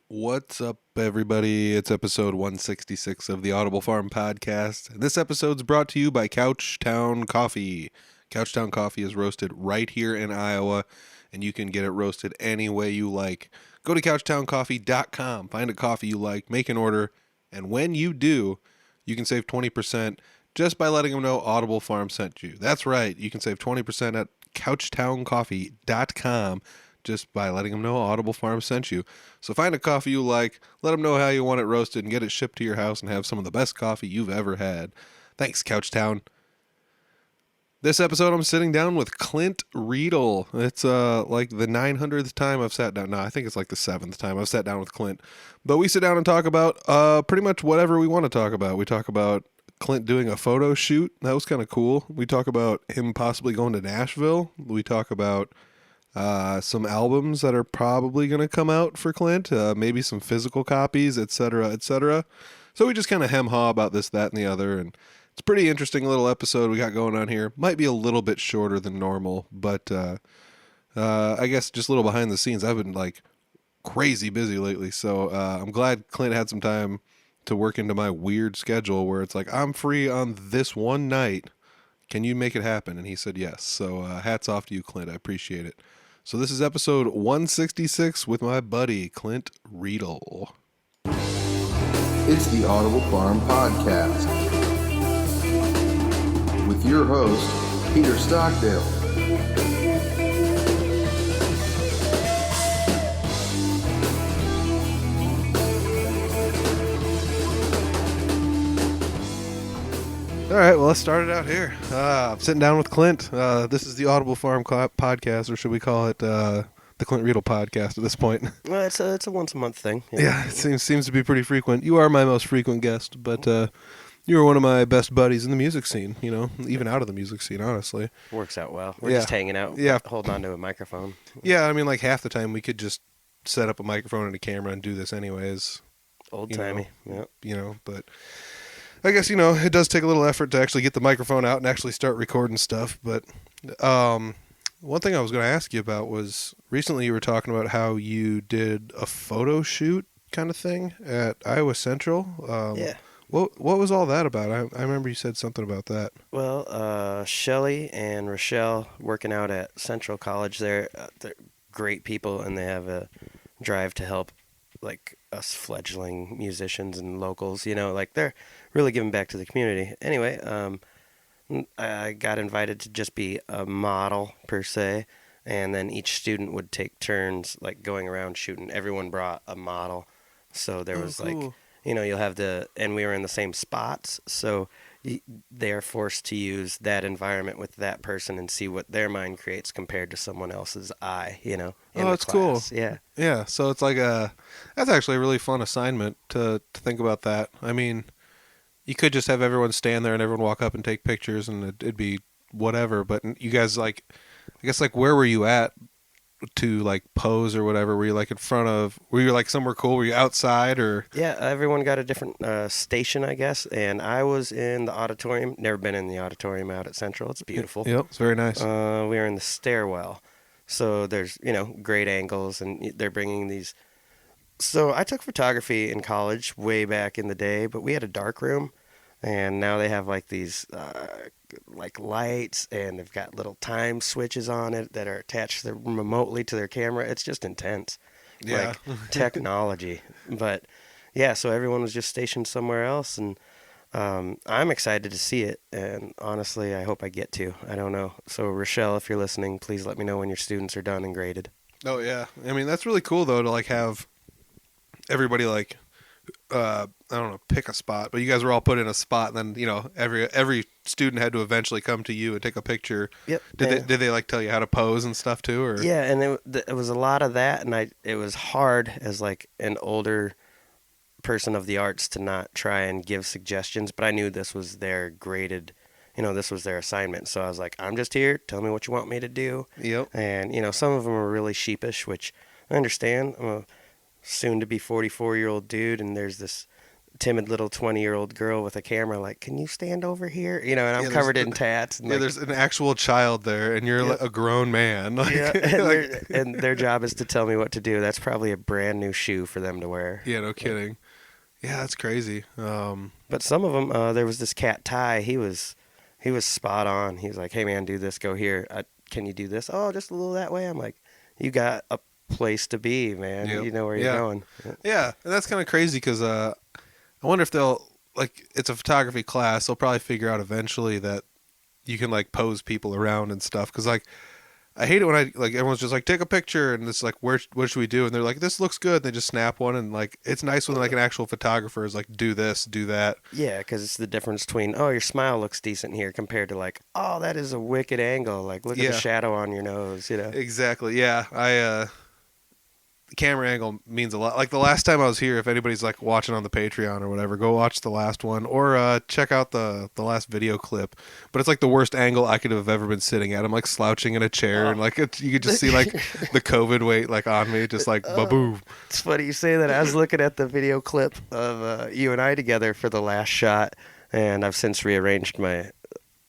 What's up, everybody? It's episode 166 of the Audible Farm Podcast. And this episode's brought to you by Couchtown Coffee. Couchtown Coffee is roasted right here in Iowa, and you can get it roasted any way you like. Go to couchtowncoffee.com, find a coffee you like, make an order, and when you do, you can save 20% just by letting them know Audible Farm sent you. That's right, you can save 20% at couchtowncoffee.com just by letting them know Audible Farm sent you. So find a coffee you like, let them know how you want it roasted, and get it shipped to your house and have some of the best coffee you've ever had. Thanks, Couchtown. This episode, I'm sitting down with Clint Riedel. It's like the 900th time I've sat down. No, I think it's like the 7th time I've sat down with Clint. But we sit down and talk about pretty much whatever we want to talk about. We talk about Clint doing a photo shoot. That was kind of cool. We talk about him possibly going to Nashville. We talk about some albums that are probably going to come out for Clint, maybe some physical copies, etc., etc. So we just kind of hem-haw about this, that, and the other, and it's a pretty interesting little episode we got going on here. Might be a little bit shorter than normal, but I guess just a little behind the scenes. I've been like crazy busy lately, so I'm glad Clint had some time to work into my weird schedule where it's like, I'm free on this one night. Can you make it happen? And he said yes. So hats off to you, Clint. I appreciate it. So this is episode 166 with my buddy, Clint Riedel. It's the Audible Farm Podcast with your host, Peter Stockdale. All right, well, let's start it out here. I'm sitting down with Clint. This is the Audible Farm Podcast, or should we call it the Clint Riedel Podcast at this point? Well, it's a once a month thing. Yeah, it seems to be pretty frequent. You are my most frequent guest, but you are one of my best buddies in the music scene, you know, even out of the music scene, honestly. Works out well. We're just hanging out, holding on to a microphone. Yeah, I mean, like half the time we could just set up a microphone and a camera and do this anyways. Old-timey, But I guess, it does take a little effort to actually get the microphone out and actually start recording stuff. But one thing I was going to ask you about was recently you were talking about how you did a photo shoot kind of thing at Iowa Central. Yeah. What was all that about? I remember you said something about that. Well, Shelly and Rochelle working out at Central College, they're great people, and they have a drive to help like us fledgling musicians and locals, they're really giving back to the community. Anyway, I got invited to just be a model per se, and then each student would take turns like going around shooting. Everyone brought a model, so there was cool. you'll have and we were in the same spots, so they're forced to use that environment with that person and see what their mind creates compared to someone else's eye, in that's cool. Yeah. Yeah, so it's like that's actually a really fun assignment to think about that. I mean, you could just have everyone stand there and everyone walk up and take pictures and it'd be whatever, but you guys I guess where were you at to like pose or whatever? Were you like were you like somewhere cool? Were you outside or? Yeah, everyone got a different station, I guess, and I was in the auditorium. Never been in the auditorium out at Central. It's beautiful. Yep, it's very nice. We were in the stairwell, so there's great angles, and they're bringing these. So I took photography in college way back in the day, but we had a dark room, and now they have like these like lights, and they've got little time switches on it that are attached remotely to their camera. It's just intense. Yeah. Like technology. But yeah, so everyone was just stationed somewhere else, and I'm excited to see it, and honestly I hope I get to. I don't know. So Rochelle, if you're listening, please let me know when your students are done and graded. Oh yeah, I mean that's really cool though to like have everybody like I don't know, pick a spot, but you guys were all put in a spot, and then every student had to eventually come to you and take a picture. Yep. Did they like tell you how to pose and stuff too, or? Yeah, and it was a lot of that, and it was hard as like an older person of the arts to not try and give suggestions, but I knew this was their graded, this was their assignment, so I was like, I'm just here, tell me what you want me to do. Yep. And some of them were really sheepish, which I understand. I'm a soon to be 44-year-old dude, and there's this timid little 20-year-old girl with a camera, like, can you stand over here? And I'm covered in tats. And Yeah, there's an actual child there, and you're like a grown man. Like, yeah, and, like, and their job is to tell me what to do. That's probably a brand new shoe for them to wear. yeah, no kidding. Yeah, that's crazy. But some of them, there was this cat Ty. He was spot on. He was like, "Hey man, do this. Go here. Can you do this? Oh, just a little that way." I'm like, "You got a place to be, man. Yep. You know where you're going." Yeah, and that's kind of crazy because I wonder if they'll, like, it's a photography class. They'll probably figure out eventually that you can like pose people around and stuff. Because like, I hate it when everyone's just like, take a picture, and it's like, what should we do? And they're like, this looks good. And they just snap one, and like, it's nice when like an actual photographer is like, do this, do that. Yeah, because it's the difference between, oh, your smile looks decent here, compared to like, oh, that is a wicked angle. Like, look at the shadow on your nose. Exactly. Yeah, the camera angle means a lot. Like the last time I was here, if anybody's like watching on the Patreon or whatever, go watch the last one or check out the last video clip. But it's like the worst angle I could have ever been sitting at. I'm like slouching in a chair, and like you could just see like the COVID weight like on me, just like ba-boom. It's funny you say that. I was looking at the video clip of you and I together for the last shot, and I've since rearranged my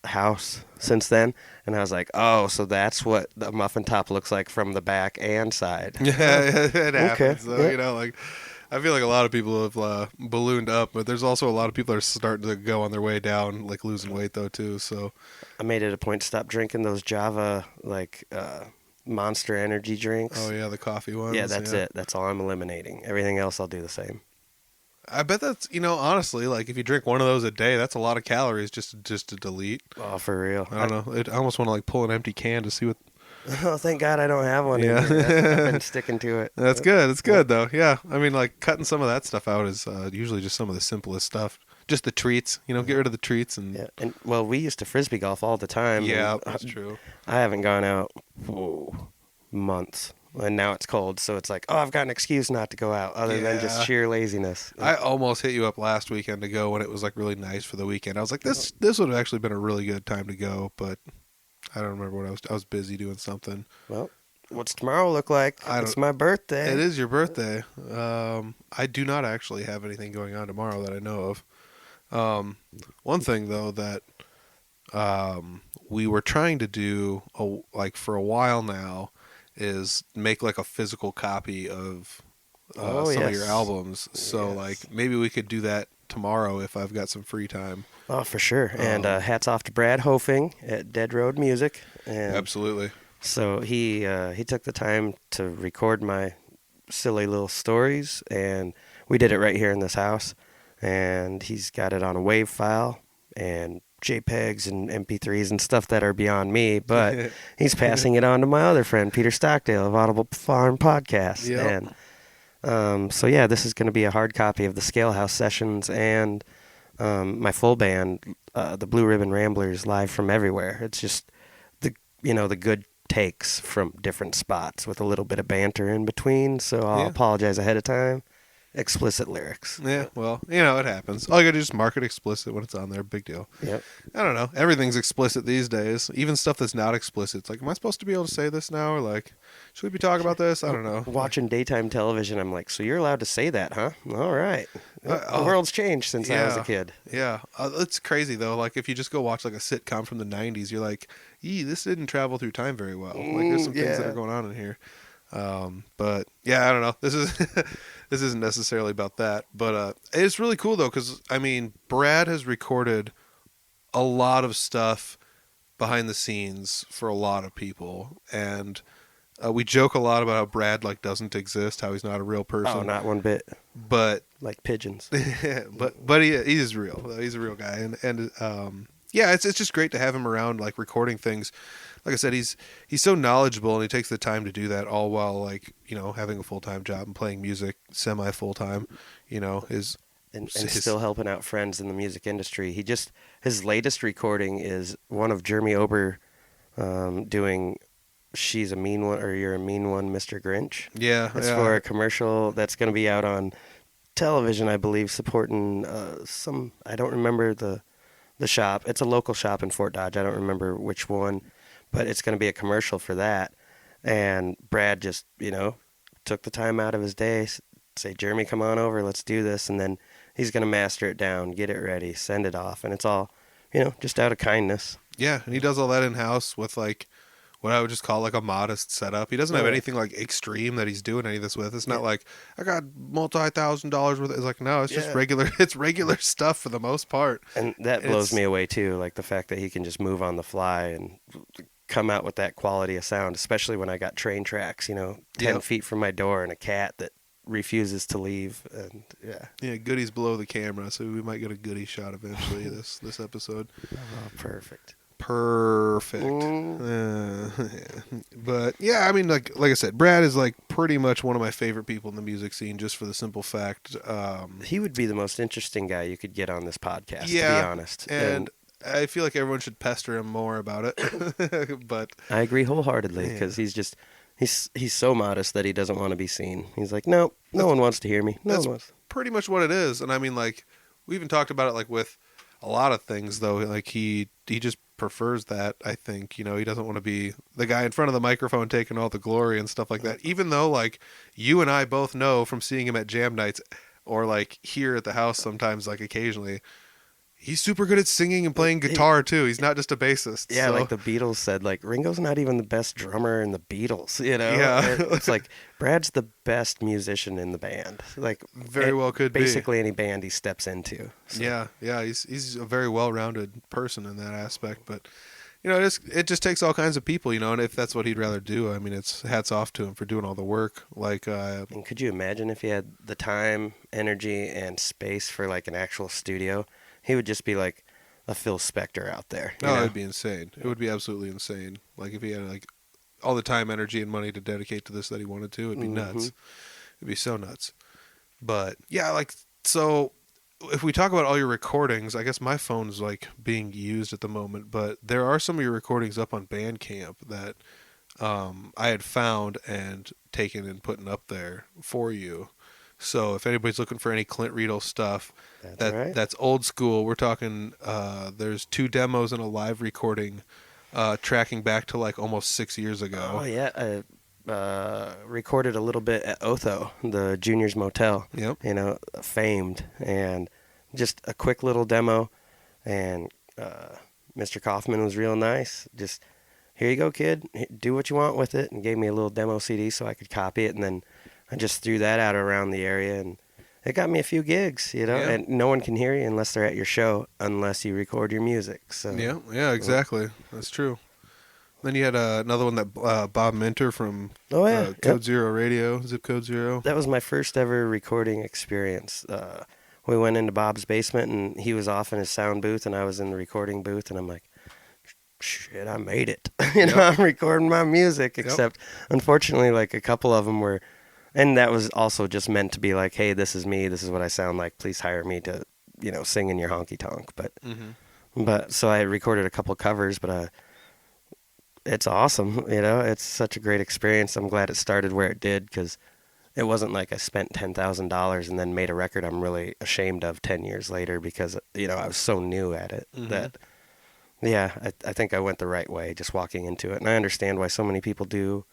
house since then, and I was like, oh, so that's what the muffin top looks like from the back and side. Yeah, it happens. Okay. Though, like I feel like a lot of people have ballooned up, but there's also a lot of people that are starting to go on their way down, like losing weight though too. So I made it a point to stop drinking those Java Monster energy drinks. oh yeah, the coffee ones. Yeah, that's it. That's all I'm eliminating. Everything else I'll do the same. I bet that's, honestly, like if you drink one of those a day, that's a lot of calories just to delete. Oh, for real. I don't know. I almost want to like pull an empty can to see what. Oh, thank God I don't have one. Yeah. I've been sticking to it. That's good. It's good though. Yeah. I mean, like cutting some of that stuff out is usually just some of the simplest stuff. Just the treats, get rid of the treats and. Yeah, and well, we used to frisbee golf all the time. Yeah, and that's true. I haven't gone out months, and now it's cold, so it's like, oh, I've got an excuse not to go out, other than just sheer laziness. I almost hit you up last weekend to go when it was like really nice for the weekend. I was like, this would have actually been a really good time to go, but I don't remember what I was busy doing something. Well, what's tomorrow look like? It's my birthday. It is your birthday. I do not actually have anything going on tomorrow that I know of. One thing though that we were trying to do for a while now is make like a physical copy of some of your albums. So like maybe we could do that tomorrow if I've got some free time. Oh, for sure. And hats off to Brad Hofing at Dead Road Music. And absolutely. So he took the time to record my silly little stories, and we did it right here in this house. And he's got it on a WAV file and JPEGs and MP3s and stuff that are beyond me, but he's passing it on to my other friend, Peter Stockdale of Audible Farm Podcast. Yep. And so, yeah, this is going to be a hard copy of the Scale House sessions and my full band, the Blue Ribbon Ramblers, live from everywhere. It's just the good takes from different spots with a little bit of banter in between, so I'll apologize ahead of time. Explicit lyrics. Yeah, well, it happens. All you gotta do is mark it explicit when it's on there. Big deal. Yep. I don't know. Everything's explicit these days. Even stuff that's not explicit. It's like, am I supposed to be able to say this now? Or like, should we be talking about this? I don't know. Watching daytime television, I'm like, so you're allowed to say that, huh? All right. The world's changed since I was a kid. Yeah. It's crazy, though. Like, if you just go watch like a sitcom from the 90s, you're like, this didn't travel through time very well. Like, there's some things that are going on in here. But yeah, I don't know. This isn't necessarily about that, but it's really cool though, because I mean, Brad has recorded a lot of stuff behind the scenes for a lot of people, and we joke a lot about how Brad like doesn't exist, how he's not a real person. Oh, not one bit. But like pigeons. but he is real. He's a real guy, and yeah, it's just great to have him around, like recording things. Like I said, he's so knowledgeable, and he takes the time to do that all while like having a full-time job and playing music semi full-time. Is and still helping out friends in the music industry. His latest recording is one of Jeremy Ober doing "She's a Mean One" or "You're a Mean One, Mr. Grinch." Yeah, it's for a commercial that's going to be out on television, I believe, supporting some. I don't remember the shop. It's a local shop in Fort Dodge. I don't remember which one. But it's going to be a commercial for that. And Brad just, took the time out of his day, say, Jeremy, come on over, let's do this. And then he's going to master it down, get it ready, send it off, and it's all, just out of kindness. Yeah, and he does all that in house with like what I would just call like a modest setup. He doesn't have Yeah. anything like extreme that he's doing any of this with. It's not like I got $multi-thousand worth. It's like no, it's just regular. It's regular stuff for the most part. And that blows me away too, like the fact that he can just move on the fly and come out with that quality of sound, especially when I got train tracks, 10 feet from my door and a cat that refuses to leave. And yeah, goodies below the camera, so we might get a goodie shot eventually this episode. Oh, perfect. But yeah, I mean, like I said, Brad is like pretty much one of my favorite people in the music scene, just for the simple fact he would be the most interesting guy you could get on this podcast, to be honest. And I feel like everyone should pester him more about it. But I agree wholeheartedly, because he's so modest that he doesn't want to be seen. He's like, no one wants to hear me. No one wants. Pretty much what it is. And I mean, like, we even talked about it like with a lot of things, though. Like he just prefers that, I think. He doesn't want to be the guy in front of the microphone taking all the glory and stuff like that. Even though, like, you and I both know from seeing him at jam nights or like here at the house sometimes, like occasionally, he's super good at singing and playing guitar too. He's not just a bassist. Yeah, so. like the Beatles said, like Ringo's not even the best drummer in the Beatles, Yeah. It's like Brad's the best musician in the band. Like very well could basically be. any band he steps into. So. Yeah, he's a very well-rounded person in that aspect, but it just takes all kinds of people, and if that's what he'd rather do, I mean, it's hats off to him for doing all the work. Like, and could you imagine if he had the time, energy, and space for like an actual studio? He would just be like a Phil Spector out there. It'd be insane. It would be absolutely insane. Like if he had like all the time, energy, and money to dedicate to this that he wanted to, it'd be nuts. It'd be so nuts. But yeah, like, so if we talk about all your recordings, I guess my phone's like being used at the moment, but there are some of your recordings up on Bandcamp that I had found and taken and putting up there for you. So if anybody's looking for any Clint Riedel stuff, that's old school. We're talking, there's 2 demos and a live recording, tracking back to like almost 6 years ago. Oh yeah, I recorded a little bit at Otho, the Juniors Motel. Yep. Famed, and just a quick little demo, and Mr. Kaufman was real nice. Just, here you go, kid. Do what you want with it, and gave me a little demo CD so I could copy it, and then I just threw that out around the area, and it got me a few gigs, and no one can hear you unless they're at your show, unless you record your music. So yeah, exactly. That's true. Then you had another one that Bob Minter from Code Zero Radio, Zip Code Zero. That was my first ever recording experience. We went into Bob's basement, and he was off in his sound booth, and I was in the recording booth, and I'm like, shit, I made it. I'm recording my music, except unfortunately, like a couple of them were. And that was also just meant to be like, hey, this is me. This is what I sound like. Please hire me to, sing in your honky tonk. But so I recorded a couple covers, but it's awesome. It's such a great experience. I'm glad it started where it did, because it wasn't like I spent $10,000 and then made a record I'm really ashamed of 10 years later, because, I was so new at it that, I think I went the right way just walking into it. And I understand why so many people do.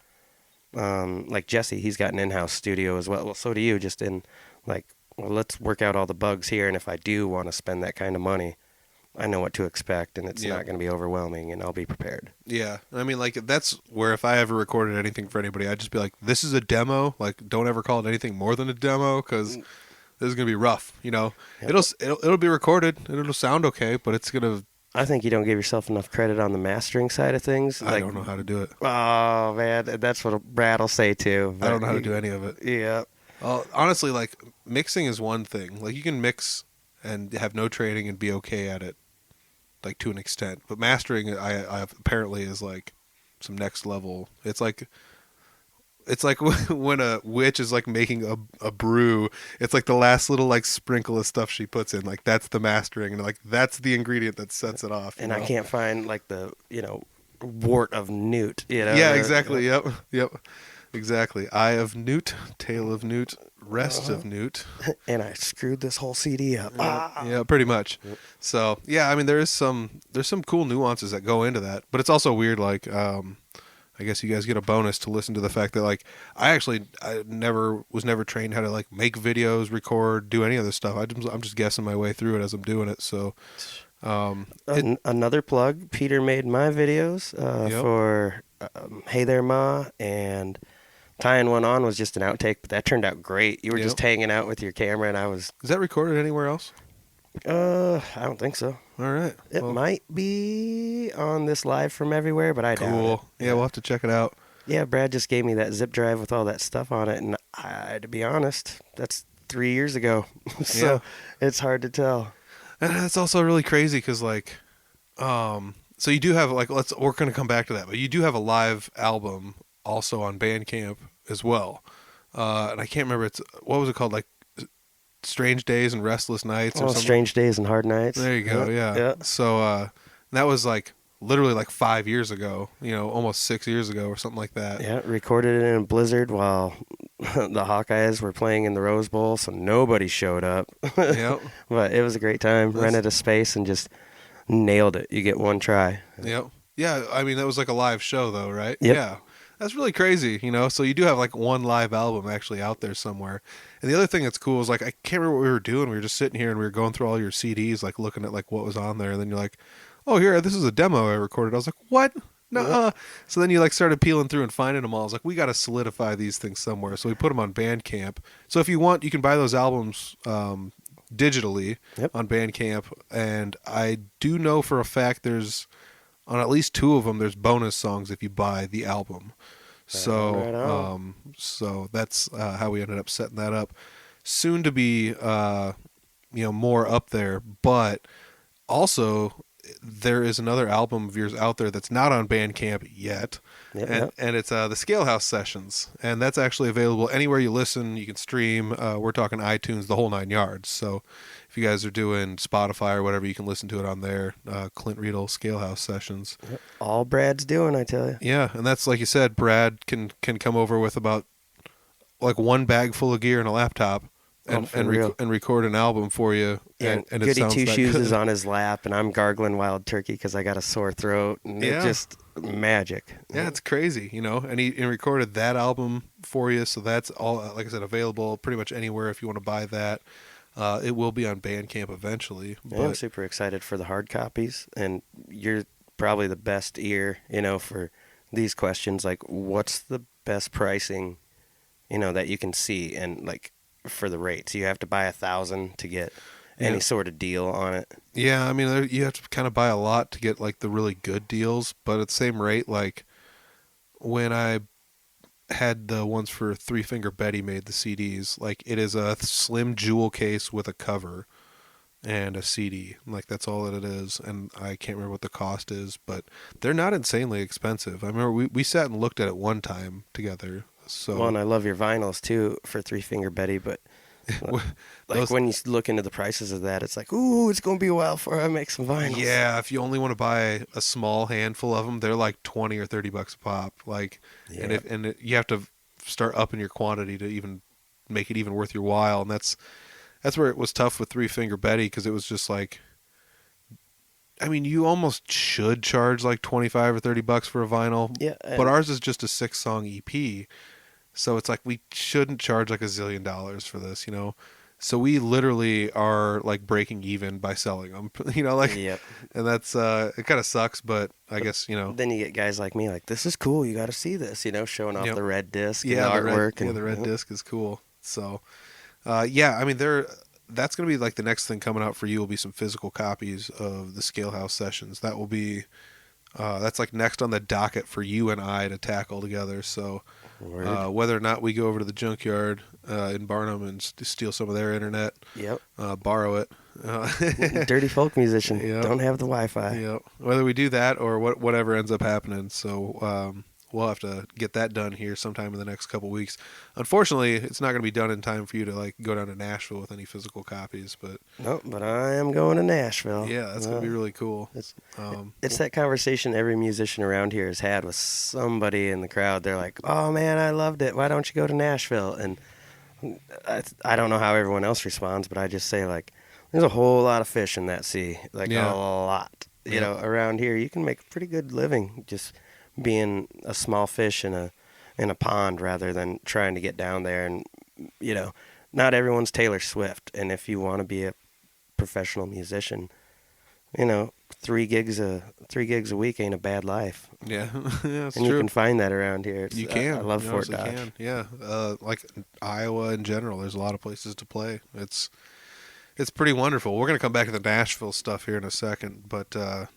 Like Jesse, he's got an in-house studio as well. Well, so do you, just in like, well, let's work out all the bugs here. And if I do want to spend that kind of money, I know what to expect, and it's not going to be overwhelming, and I'll be prepared. Yeah. I mean, like, that's where if I ever recorded anything for anybody, I'd just be like, this is a demo. Like, don't ever call it anything more than a demo, because this is going to be rough, Yep. It'll be recorded, and it'll sound okay, but it's going to... I think you don't give yourself enough credit on the mastering side of things. I don't know how to do it. Oh, man, that's what Brad will say, too. I don't know how to do any of it. Yeah. Well, honestly, like, mixing is one thing. Like, you can mix and have no training and be okay at it, like, to an extent. But mastering, I apparently is, like, some next level. It's like when a witch is like making a brew, it's like the last little like sprinkle of stuff she puts in, like that's the mastering, and like that's the ingredient that sets it off. And I can't find like the wort of newt. Yeah, exactly. Yep. Exactly. Eye of newt, tail of newt, rest of newt. And I screwed this whole CD up. Yeah, pretty much. Yep. So yeah, I mean there's some cool nuances that go into that, but it's also weird. Like I guess you guys get a bonus to listen to the fact that like I was never trained how to like make videos, record, do any of this stuff. I'm just guessing my way through it as I'm doing it. So Another plug, Peter made my videos Yep. for Hey There Ma, and tying one on was just an outtake, but that turned out great. You were just Yep. hanging out with your camera, and I was, Is that recorded anywhere else? I don't think so. All right. It Well, might be on this Live from Everywhere, but I doubt it. cool. Yeah, we'll have to check it out. Yeah, Brad just gave me that zip drive with all that stuff on it, and to be honest, that's 3 years ago, so Yeah. it's hard to tell. And that's also really crazy because like, so you do have like we're gonna come back to that, but you do have a live album also on Bandcamp as well. And I can't remember what was it called, like Strange Days and Restless Nights or Oh, something. Strange Days and Hard Nights. There you go. Yeah. So that was like literally like 5 years ago. Almost 6 years ago or something like that. Yeah, recorded it in a blizzard while the Hawkeyes were playing in the Rose Bowl, so nobody showed up. Yep. But it was a great time. Rented a space and just nailed it. You get one try. Yep. Yeah. I mean, that was like a live show though, right? Yep. Yeah. That's really crazy, So you do have like one live album actually out there somewhere. And the other thing that's cool is like I can't remember what we were doing. We were just sitting here and we were going through all your CDs, like looking at like what was on there. And then you're like, "Oh, here, this is a demo I recorded." I was like, "What? No." So then you like started peeling through and finding them all. I was like, "We got to solidify these things somewhere." So we put them on Bandcamp. So if you want, you can buy those albums digitally on Bandcamp. And I do know for a fact there's on at least 2 of them there's bonus songs if you buy the album. So Right on. so that's how we ended up setting that up. Soon to be more up there, but also there is another album of yours out there that's not on Bandcamp yet. Yep. And it's the Scalehouse Sessions, and that's actually available anywhere you listen. You can stream. We're talking iTunes, the whole 9 yards. So if you guys are doing Spotify or whatever, you can listen to it on there. Clint Riedel Scalehouse Sessions. Yep. All Brad's doing, I tell you. Yeah, and that's like you said, Brad can come over with about like one bag full of gear and a laptop, and record an album for you. Yeah, and it Goody sounds Two that Shoes good. is on his lap, and I'm gargling wild turkey because I got a sore throat, and Yeah. it's just magic. Yeah, it's crazy, and he recorded that album for you, so that's all, like I said, available pretty much anywhere if you want to buy that. It will be on Bandcamp eventually. Yeah, I'm But super excited for the hard copies, and you're probably the best ear, for these questions. Like, what's the best pricing, that you can see, and like for the rates, you have to buy 1,000 to get any sort of deal on it. yeah, I mean, you have to kind of buy a lot to get like the really good deals, but at the same rate, like when I had the ones for Three Finger Betty made the CDs, like it is a slim jewel case with a cover and a CD. Like that's all that it is, and I can't remember what the cost is, but they're not insanely expensive. I remember we sat and looked at it one time together. So Well, and I love your vinyls too for Three Finger Betty, but like when you look into the prices of that, it's like, ooh, it's gonna be a while before I make some vinyls. yeah, if you only want to buy a small handful of them, they're like $20 or $30 a pop. Like, Yeah. you have to start upping your quantity to even make it even worth your while, and that's where it was tough with Three Finger Betty, because it was just like, I mean, you almost should charge like $25 or $30 for a vinyl. Yeah, But ours is just a 6-song EP, so it's like we shouldn't charge like $1 zillion for this, So we literally are like breaking even by selling them, like, Yep. and that's it kind of sucks, but I guess Then you get guys like me, like, this is cool. You got to see this, showing off Yep. the red disc, yeah, and the artwork, the red disc is cool. So, yeah, I mean, that's gonna be like the next thing coming out for you will be some physical copies of the Scalehouse Sessions. That will be that's like next on the docket for you and I to tackle together. So whether or not we go over to the junkyard in Barnum and steal some of their internet, Yep. borrow it, Dirty folk musician. Yep. Don't have the Wi-Fi. yeah, whether we do that or whatever ends up happening. So we'll have to get that done here sometime in the next couple weeks. Unfortunately, it's not going to be done in time for you to like go down to Nashville with any physical copies, but Nope, but I am going to Nashville. yeah, that's going to be really cool. It's that conversation every musician around here has had with somebody in the crowd. They're like, "Oh man, I loved it. Why don't you go to Nashville?" And I don't know how everyone else responds, but I just say like, "There's a whole lot of fish in that sea, like Yeah. a lot." Yeah. Around here you can make a pretty good living just being a small fish in a pond rather than trying to get down there. And not everyone's Taylor Swift, and if you want to be a professional musician, 3 gigs a week ain't a bad life. Yeah, yeah, that's And true. you can find that around here. You can. I love You Fort honestly Dodge. can. Yeah, like Iowa in general, there's a lot of places to play. It's pretty wonderful. We're gonna come back to the Nashville stuff here in a second, but the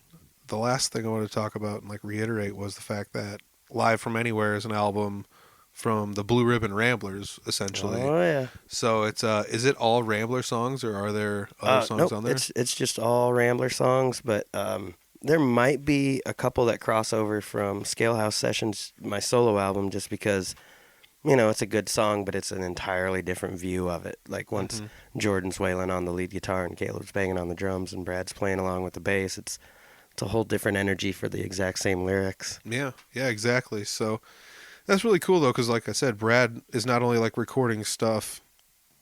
last thing I wanted to talk about and like reiterate was the fact that Live from Anywhere is an album from the Blue Ribbon Ramblers, essentially. Oh yeah. So it's is it all Rambler songs, or are there other songs Nope, on there? it's just all Rambler songs, but there might be a couple that cross over from Scalehouse Sessions, my solo album, just because it's a good song, but it's an entirely different view of it. Like once Jordan's wailing on the lead guitar and Caleb's banging on the drums and Brad's playing along with the bass, it's a whole different energy for the exact same lyrics. Yeah, exactly. So that's really cool though, because like I said, Brad is not only like recording stuff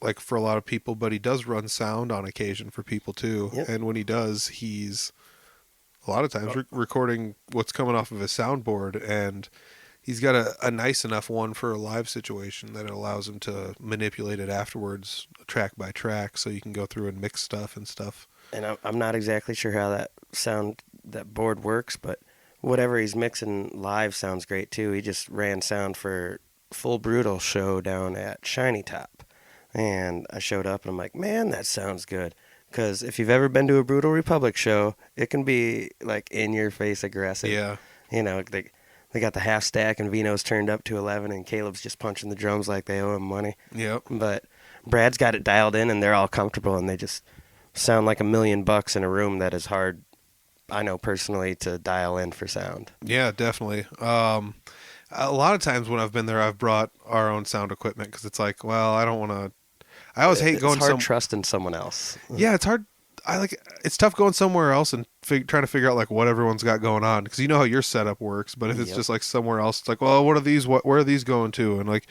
like for a lot of people, but he does run sound on occasion for people too. Yep. And when he does, he's a lot of times recording what's coming off of his soundboard, and he's got a nice enough one for a live situation that it allows him to manipulate it afterwards, track by track, so you can go through and mix stuff and stuff. And I'm not exactly sure how that board works, but whatever he's mixing live sounds great too. He just ran sound for Full Brutal show down at Shiny Top, and I showed up and I'm like, man, that sounds good. Because if you've ever been to a Brutal Republic show, it can be like in your face aggressive. Yeah. They got the half stack and Vino's turned up to 11, and Caleb's just punching the drums like they owe him money. Yep. But Brad's got it dialed in, and they're all comfortable, and they just sound like $1 million in a room that is hard, I know personally, to dial in for sound. Yeah, definitely. A lot of times when I've been there, I've brought our own sound equipment because it's like, well, I don't want to. I always hate going. It's hard trusting someone else. Yeah, it's hard. It's tough going somewhere else and trying to figure out like what everyone's got going on, because you know how your setup works. But if it's just like somewhere else, it's like, well, what are these? Where are these going to? And like,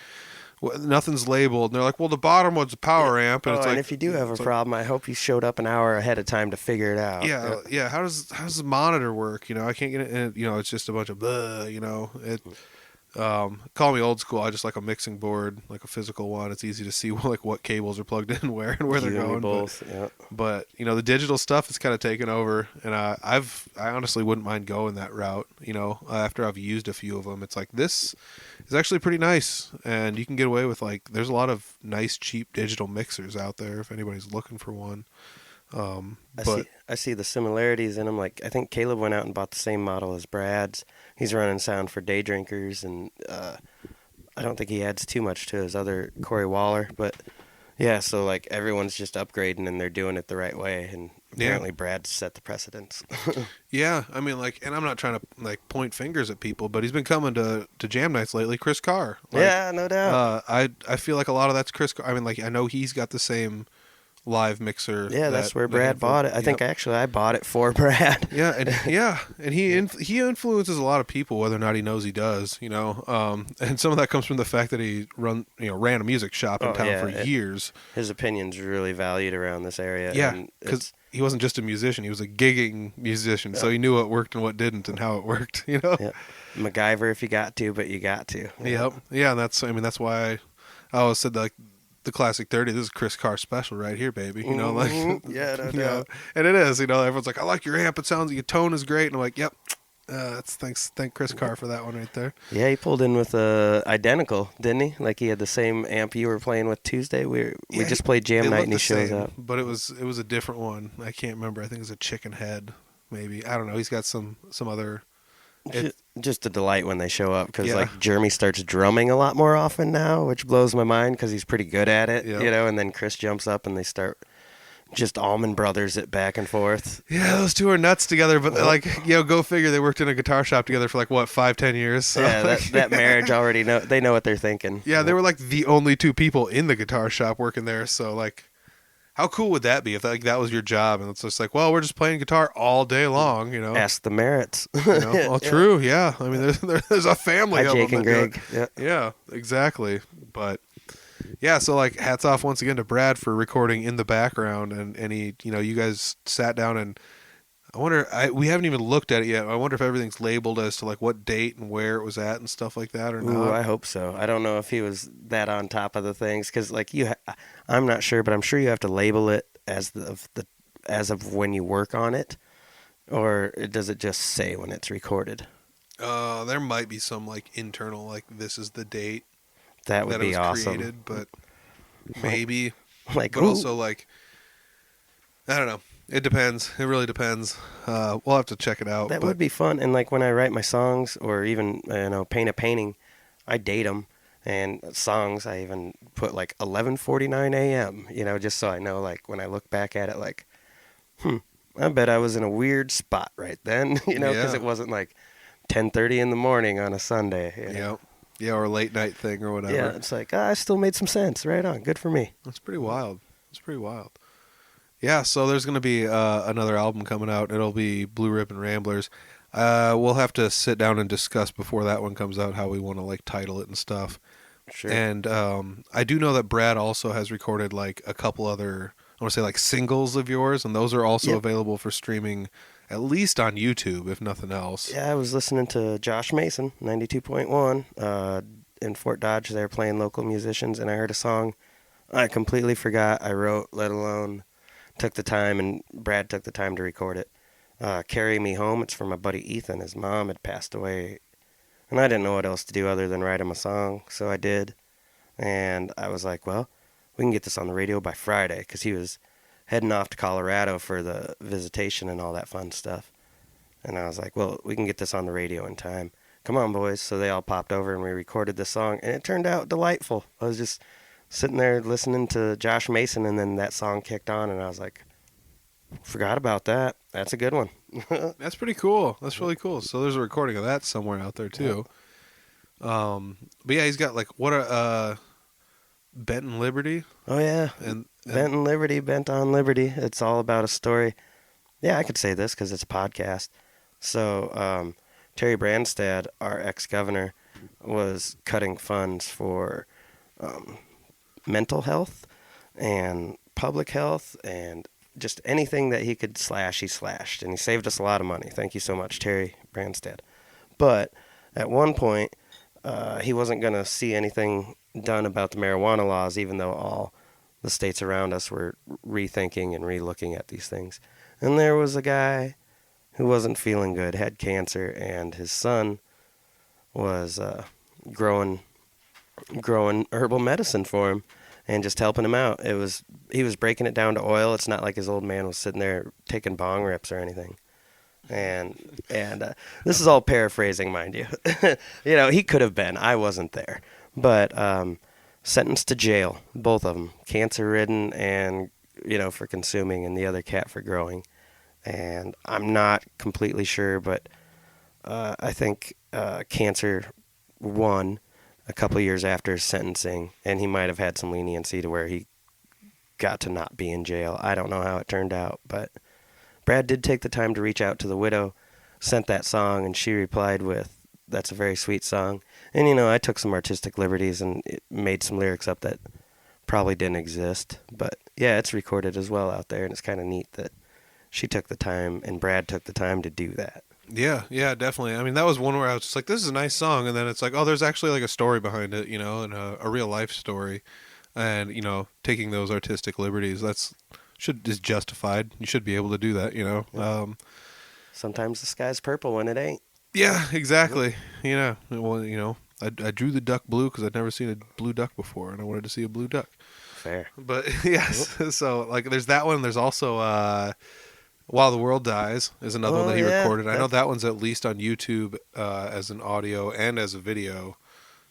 nothing's labeled. And they're like, well, the bottom one's a power amp, and it's like, and if you do have a problem, I hope you showed up an hour ahead of time to figure it out. Yeah. How does the monitor work? I can't get it. And, it's just a bunch of blah. It. Call me old school. I just like a mixing board, like a physical one. It's easy to see like what cables are plugged in where and where they're going. Both, but the digital stuff is kind of taken over, and I honestly wouldn't mind going that route. After I've used a few of them, it's like this is actually pretty nice, and you can get away with like there's a lot of nice cheap digital mixers out there if anybody's looking for one. I see the similarities in them. Like I think Caleb went out and bought the same model as Brad's. He's running sound for day drinkers, and I don't think he adds too much to his other Corey Waller. But yeah, so like everyone's just upgrading and they're doing it the right way, and apparently Brad set the precedence. Yeah, I mean, like, and I'm not trying to like point fingers at people, but he's been coming to jam nights lately. Chris Carr. Like, yeah, no doubt. I feel like a lot of that's Chris Carr. I mean, like, I know he's got the same live mixer. Yeah, that's where Brad bought it. I think actually I bought it for Brad. Yeah, and he influences a lot of people, whether or not he knows he does. And some of that comes from the fact that he ran a music shop in town for years. His opinion's really valued around this area. Yeah, because he wasn't just a musician; he was a gigging musician, so he knew what worked and what didn't, and how it worked. Yeah. MacGyver if you got to, but you got to. Yep. Yeah, and that's why I always said like. The classic 30, this is Chris Carr special right here, baby. Yeah, no doubt. And it is, everyone's like, I like your amp, it sounds, your tone is great. And I'm like, yep, thank Chris Carr for that one right there. Yeah, he pulled in with identical, didn't he? Like he had the same amp you were playing with Tuesday. We just played jam night and he shows up. But it was a different one. I can't remember. I think it was a chicken head, maybe. I don't know. He's got some other. Just a delight when they show up, because like Jeremy starts drumming a lot more often now, which blows my mind because he's pretty good at it, and then Chris jumps up and they start just Allman Brothers it back and forth. Yeah, those two are nuts together, but go figure, they worked in a guitar shop together for 5-10 years. So. Yeah, that marriage already they know what they're thinking. Yeah, they were like the only two people in the guitar shop working there, so like how cool would that be if that was your job, and it's just like, well, we're just playing guitar all day long, Ask the Merritts. Well, true, yeah. I mean, there's a family of Jake them. and Greg. Yeah, exactly. But yeah, so like hats off once again to Brad for recording in the background, and he, you guys sat down and I wonder. We haven't even looked at it yet. I wonder if everything's labeled as to like what date and where it was at and stuff like that, or Ooh, not. I hope so. I don't know if he was that on top of the things because, like, I'm not sure, but I'm sure you have to label it as as of when you work on it, or does it just say when it's recorded? There might be some like internal, like this is the date That would that it be was awesome. created, but maybe. Like, But ooh, also like I don't know. It depends. It really depends. We'll have to check it out. that But would be fun. And like when I write my songs, or even paint a painting, I date them. And songs, I even put like 11:49 a.m. Just so I know, like when I look back at it, like, I bet I was in a weird spot right then, because yeah, it wasn't like 10:30 in the morning on a Sunday. yeah, or a late night thing or whatever. Yeah, it's like I still made some sense. Right on, good for me. That's pretty wild. That's pretty wild. Yeah, so there's going to be another album coming out. It'll be Blue Ribbon Ramblers. We'll have to sit down and discuss before that one comes out how we want to like title it and stuff. Sure. And I do know that Brad also has recorded like a couple other, I want to say like singles of yours, and those are also Yep. available for streaming, at least on YouTube, if nothing else. Yeah, I was listening to Josh Mason, 92.1, in Fort Dodge. They're playing local musicians, and I heard a song I completely forgot I wrote, let alone took the time, and Brad took the time to record it. Carry Me Home, it's from my buddy Ethan. His mom had passed away, and I didn't know what else to do other than write him a song, so I did. And I was like, well, we can get this on the radio by Friday, because he was heading off to Colorado for the visitation and all that fun stuff. And I was like, well, we can get this on the radio in time. Come on, boys. So they all popped over, and we recorded the song, and it turned out delightful. I was just sitting there listening to Josh Mason, and then that song kicked on, and I was like, forgot about that. That's a good one. That's pretty cool. That's really cool. So there's a recording of that somewhere out there too. But yeah, he's got like what a Bent and Liberty, Oh, yeah. and Bent in Liberty, Bent on Liberty. It's all about a story. Yeah, I could say this because it's a podcast. So Terry Branstad, our ex-governor, was cutting funds for mental health and public health and just anything that he could slash, he slashed. And he saved us a lot of money. Thank you so much, Terry Branstad. But at one point, he wasn't going to see anything done about the marijuana laws, even though all the states around us were rethinking and relooking at these things. And there was a guy who wasn't feeling good, had cancer, and his son was growing herbal medicine for him and just helping him out. He was breaking it down to oil. It's not like his old man was sitting there taking bong rips or anything. And this is all paraphrasing, mind you. He could have been. I wasn't there. But sentenced to jail, both of them, cancer-ridden and, for consuming, and the other cat for growing. And I'm not completely sure, but I think cancer won a couple of years after his sentencing, and he might have had some leniency to where he got to not be in jail. I don't know how it turned out, but Brad did take the time to reach out to the widow, sent that song, and she replied with, "That's a very sweet song." And, I took some artistic liberties and made some lyrics up that probably didn't exist. But, yeah, it's recorded as well out there, and it's kind of neat that she took the time and Brad took the time to do that. yeah, definitely. I mean, that was one where I was just like, this is a nice song, and then it's like, oh, there's actually like a story behind it, and a real life story, and taking those artistic liberties is justified. You should be able to do that, Sometimes the sky's purple when it ain't. Yeah, exactly. Well, I drew the duck blue because I'd never seen a blue duck before, and I wanted to see a blue duck. Fair. But yes, so like there's that one. There's also While the World Dies is another one that he recorded. I know that one's at least on YouTube as an audio and as a video.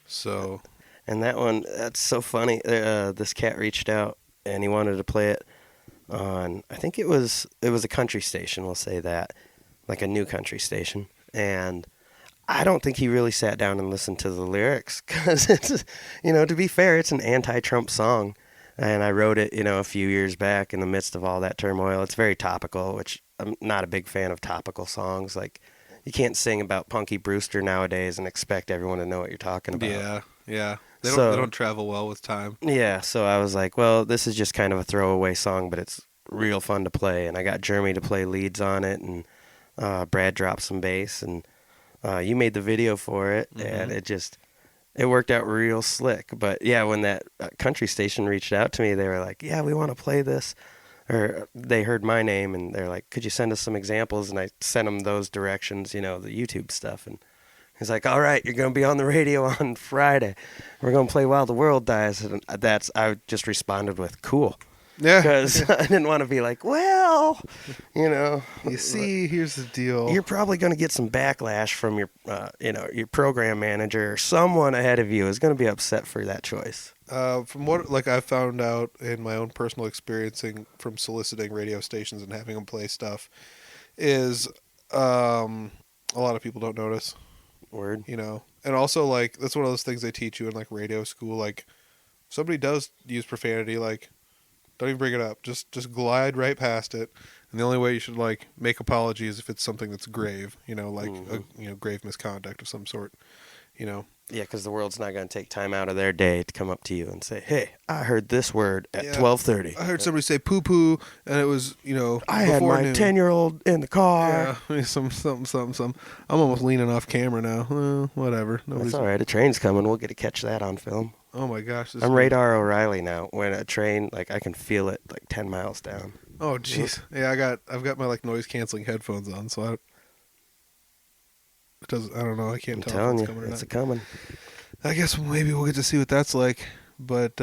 So. And that one, that's so funny. This cat reached out and he wanted to play it on, I think it was a country station, we'll say that, like a new country station. And I don't think he really sat down and listened to the lyrics because it's, to be fair, it's an anti-Trump song. And I wrote it, a few years back in the midst of all that turmoil. It's very topical, which I'm not a big fan of topical songs. Like, you can't sing about Punky Brewster nowadays and expect everyone to know what you're talking about. Yeah. They don't travel well with time. Yeah, so I was like, well, this is just kind of a throwaway song, but it's real fun to play. And I got Jeremy to play leads on it, and Brad dropped some bass, and you made the video for it, and it worked out real slick. But yeah, when that country station reached out to me, they were like, "Yeah, we want to play this," or they heard my name and they're like, "Could you send us some examples?" And I sent them those directions, the YouTube stuff, and he's like, "All right, you're gonna be on the radio on Friday. We're gonna play While the World Dies." And I just responded with "Cool." Yeah. Because I didn't want to be like, well, You see, here's the deal. you're probably going to get some backlash from your, your program manager or someone ahead of you is going to be upset for that choice. From what I found out in my own personal experiencing from soliciting radio stations and having them play stuff, is a lot of people don't notice. Word. And also that's one of those things they teach you in radio school. Like, if somebody does use profanity, don't even bring it up. Just glide right past it. And the only way you should make apology is if it's something that's grave, grave misconduct of some sort, Yeah, because the world's not going to take time out of their day to come up to you and say, "Hey, I heard this word at 12:30. I heard somebody say poo poo, and it was I had my 10-year-old in the car." Yeah, some. I'm almost leaning off camera now. Whatever. That's all right. A train's coming. We'll get to catch that on film. Oh my gosh. I'm Radar O'Reilly now. When a train, I can feel it 10 miles down. Oh jeez. Yeah, I've got my noise canceling headphones on, so I don't know. I can't tell if it's coming or not. It's coming. I guess maybe we'll get to see what that's like. But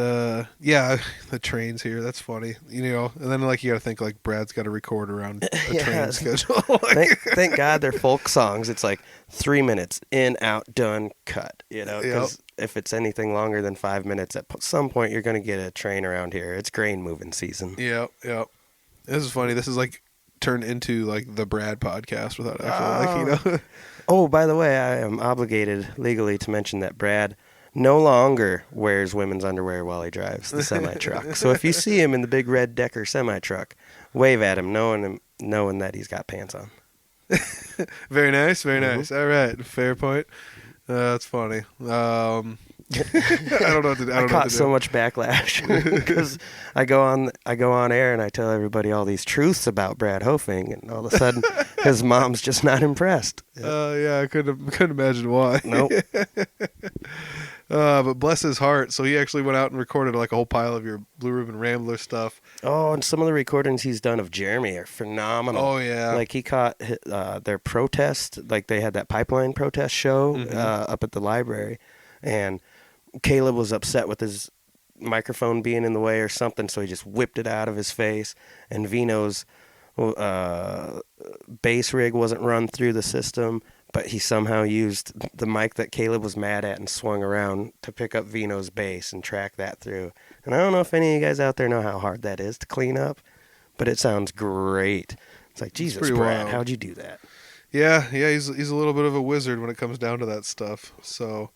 yeah, the trains here. That's funny, And then you got to think Brad's got to record around a train schedule. Thank God they're folk songs. It's 3 minutes in, out, done, cut. Because if it's anything longer than 5 minutes, at some point you're going to get a train around here. It's grain moving season. Yep. This is funny. This is turned into the Brad podcast without actually Oh, by the way, I am obligated legally to mention that Brad no longer wears women's underwear while he drives the semi-truck. So if you see him in the big red Decker semi-truck, wave at him, knowing that he's got pants on. Very nice, very nice. All right, fair point. That's funny. I don't know what to do. I caught so much backlash because I go on air and I tell everybody all these truths about Brad Hofing, and all of a sudden his mom's just not impressed. Yeah, I couldn't imagine why. Nope. But bless his heart. So he actually went out and recorded a whole pile of your Blue Ribbon Rambler stuff. Oh, and some of the recordings he's done of Jeremy are phenomenal. Oh, yeah. He caught their protest, they had that pipeline protest show up at the library, and Caleb was upset with his microphone being in the way or something, so he just whipped it out of his face, and Vino's bass rig wasn't run through the system, but he somehow used the mic that Caleb was mad at and swung around to pick up Vino's bass and track that through. And I don't know if any of you guys out there know how hard that is to clean up, but it sounds great. It's Jesus, Brad, how'd you do that? Yeah, he's a little bit of a wizard when it comes down to that stuff. So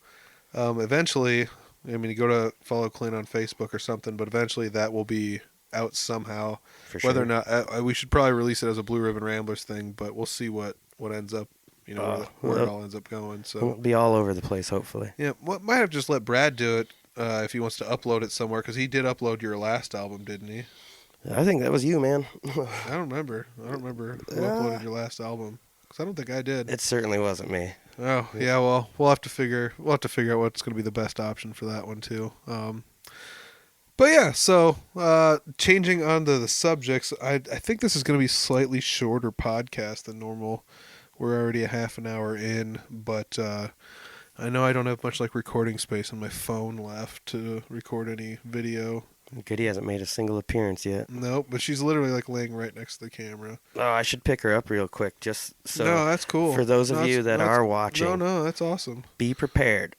eventually, you go to follow Clint on Facebook or something, but eventually that will be out somehow. For sure. Whether or not we should probably release it as a Blue Ribbon Ramblers thing, but we'll see what ends up. Where it all ends up going. So it'll be all over the place, hopefully. Yeah, might have just let Brad do it if he wants to upload it somewhere, because he did upload your last album, didn't he? I think that was you, man. I don't remember who uploaded your last album, because I don't think I did. It certainly wasn't me. Oh yeah, well we'll have to figure out what's going to be the best option for that one too. But yeah, so changing on to the subjects, I think this is going to be a slightly shorter podcast than normal. We're already a half an hour in, but I know I don't have much recording space on my phone left to record any video. Good, he hasn't made a single appearance yet. Nope, but she's literally laying right next to the camera. Oh, I should pick her up real quick, just so. No, that's cool. For those of you that are watching. No, that's awesome. Be prepared.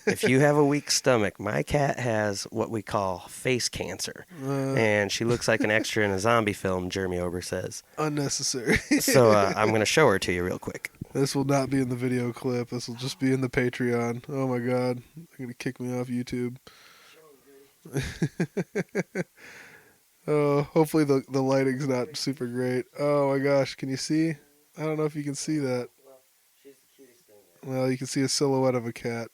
If you have a weak stomach, my cat has what we call face cancer, and she looks like an extra in a zombie film. Jeremy Ober says. Unnecessary. So I'm going to show her to you real quick. This will not be in the video clip. This will just be in the Patreon. Oh my God, they're going to kick me off YouTube. Oh, hopefully the lighting's not super great. Oh my gosh, can you see? I don't know if you can see that. She's the cutest thing ever. Well, you can see a silhouette of a cat.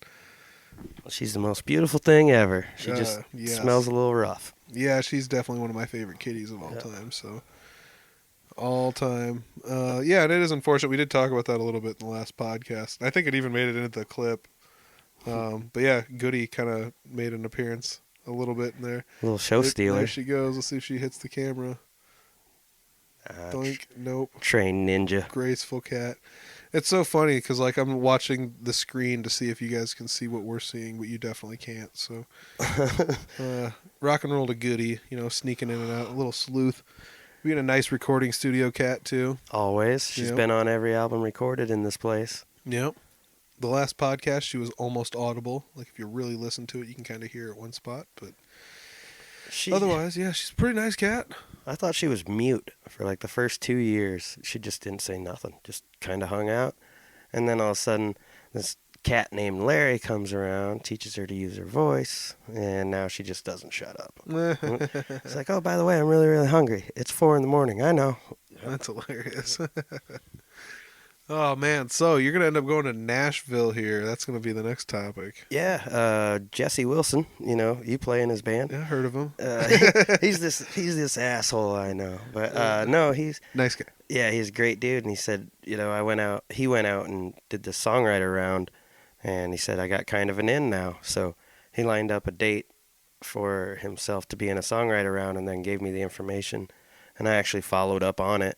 She's the most beautiful thing ever. She just yes. smells a little rough. Yeah, she's definitely one of my favorite kitties of all time. So all time. Yeah, and it is unfortunate. We did talk about that a little bit in the last podcast. I think it even made it into the clip. But yeah, Goody kind of made an appearance a little bit in there. Little show stealer. There she goes. Let's see if she hits the camera. Doink. Nope. Train ninja. Graceful cat. It's so funny because like I'm watching the screen to see if you guys can see what we're seeing, but you definitely can't. So, rock and roll to Goody, sneaking in and out, a little sleuth. Being a nice recording studio cat too. Always. She's been on every album recorded in this place. Yep. The last podcast, she was almost audible. Like if you really listen to it, you can kind of hear her at one spot. But otherwise, yeah, she's a pretty nice cat. I thought she was mute for like the first 2 years. She just didn't say nothing. Just kind of hung out. And then all of a sudden, this cat named Larry comes around, teaches her to use her voice, and now she just doesn't shut up. It's like, oh, by the way, I'm really, really hungry. It's 4 a.m. I know. That's hilarious. Oh, man. So you're going to end up going to Nashville here. That's going to be the next topic. Yeah. Jesse Wilson, you play in his band. Yeah, I heard of him. He's this asshole, I know. But no, he's nice guy. Yeah, he's a great dude. And he said, he went out and did the songwriter round. And he said, I got kind of an in now. So he lined up a date for himself to be in a songwriter round and then gave me the information. And I actually followed up on it